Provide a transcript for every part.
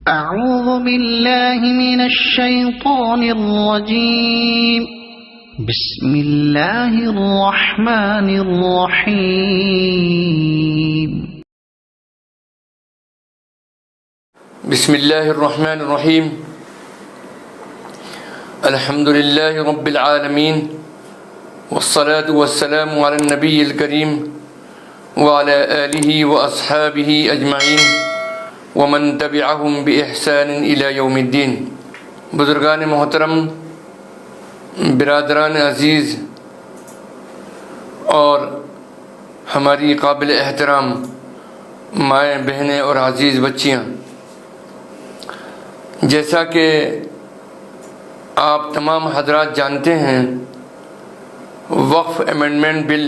أعوذ بالله من الشيطان الرجيم بسم الله الرحمن الرحيم بسم الله الرحمن الرحيم الحمد لله رب العالمين والصلاة والسلام على النبي الكريم وعلى آله وأصحابه أجمعين ومن تبعهم بإحسان إلى يوم الدين. بزرگان محترم، برادران عزیز اور ہماری قابل احترام مائیں بہنیں اور عزیز بچیاں، جیسا کہ آپ تمام حضرات جانتے ہیں، وقف امینڈمنٹ بل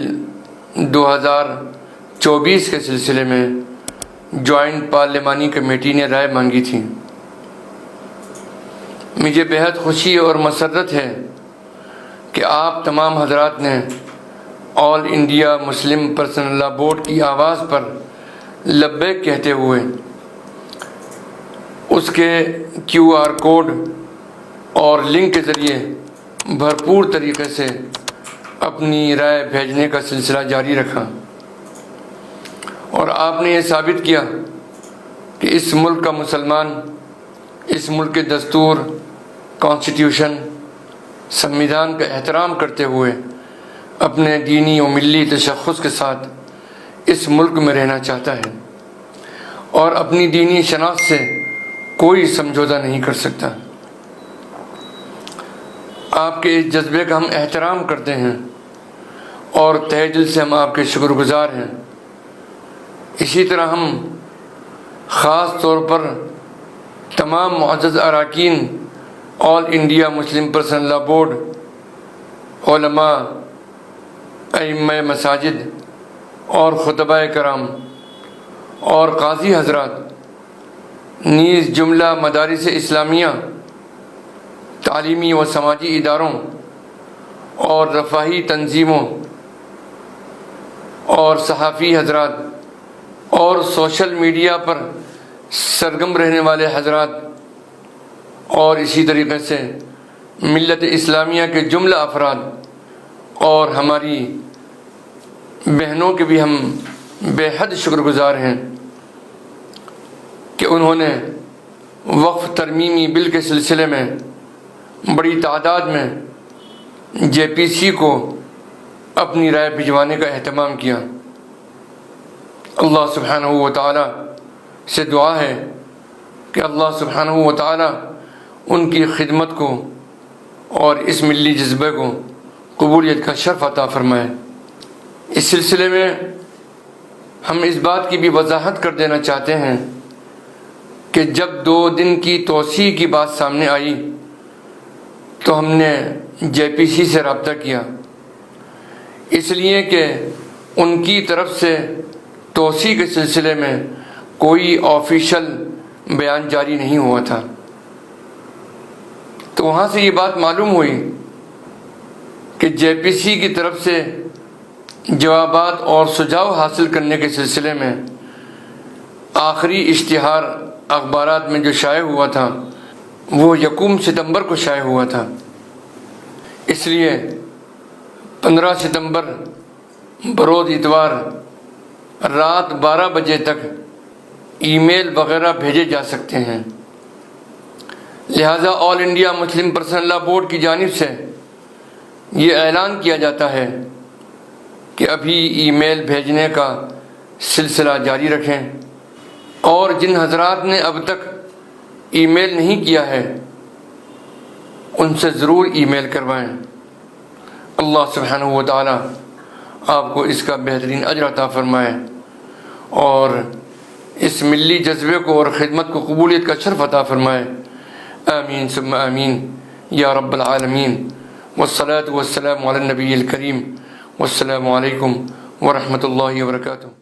2024 کے سلسلے میں جوائنٹ پارلیمانی کمیٹی نے رائے مانگی تھی. مجھے بہت خوشی اور مسرت ہے کہ آپ تمام حضرات نے آل انڈیا مسلم پرسنل لا بورڈ کی آواز پر لبیک کہتے ہوئے اس کے QR کوڈ اور لنک کے ذریعے بھرپور طریقے سے اپنی رائے بھیجنے کا سلسلہ جاری رکھا، اور آپ نے یہ ثابت کیا کہ اس ملک کا مسلمان اس ملک کے دستور، کانسٹیٹیوشن، سنویدھان کا احترام کرتے ہوئے اپنے دینی و ملی تشخص کے ساتھ اس ملک میں رہنا چاہتا ہے، اور اپنی دینی شناخت سے کوئی سمجھوتہ نہیں کر سکتا. آپ کے اس جذبے کا ہم احترام کرتے ہیں اور تہہ دل سے ہم آپ کے شکر گزار ہیں. اسی طرح ہم خاص طور پر تمام معزز اراکین آل انڈیا مسلم پرسنل لا بورڈ، علماء، ائمہ مساجد اور خطباء کرام اور قاضی حضرات، نیز جملہ مدارس اسلامیہ، تعلیمی و سماجی اداروں اور رفاہی تنظیموں اور صحافی حضرات اور سوشل میڈیا پر سرگرم رہنے والے حضرات، اور اسی طریقے سے ملت اسلامیہ کے جملہ افراد اور ہماری بہنوں کے بھی ہم بے حد شکر گزار ہیں کہ انہوں نے وقف ترمیمی بل کے سلسلے میں بڑی تعداد میں JPC کو اپنی رائے بھجوانے کا اہتمام کیا. اللہ سبحانہ و تعالی سے دعا ہے کہ اللہ سبحانہ و تعالی ان کی خدمت کو اور اس ملی جذبے کو قبولیت کا شرف عطا فرمائے. اس سلسلے میں ہم اس بات کی بھی وضاحت کر دینا چاہتے ہیں کہ جب 2 دن کی توسیع کی بات سامنے آئی تو ہم نے JPC سے رابطہ کیا، اس لیے کہ ان کی طرف سے توسیع کے سلسلے میں کوئی آفیشل بیان جاری نہیں ہوا تھا. تو وہاں سے یہ بات معلوم ہوئی کہ JPC کی طرف سے جوابات اور سجھاؤ حاصل کرنے کے سلسلے میں آخری اشتہار اخبارات میں جو شائع ہوا تھا وہ 1 ستمبر کو شائع ہوا تھا. اس لیے 15 ستمبر بروز اتوار رات 12 بجے تک ای میل وغیرہ بھیجے جا سکتے ہیں. لہذا آل انڈیا مسلم پرسنل لا بورڈ کی جانب سے یہ اعلان کیا جاتا ہے کہ ابھی ای میل بھیجنے کا سلسلہ جاری رکھیں، اور جن حضرات نے اب تک ای میل نہیں کیا ہے ان سے ضرور ای میل کروائیں. اللہ سبحانہ و تعالی آپ کو اس کا بہترین اجر عطا فرمائے اور اس ملی جذبے کو اور خدمت کو قبولیت کا شرف عطا فرمائے. آمین ثم آمین یا رب العالمین. والصلاة والسلام علی النبی الکریم. والسلام علیکم ورحمۃ اللہ وبرکاتہ.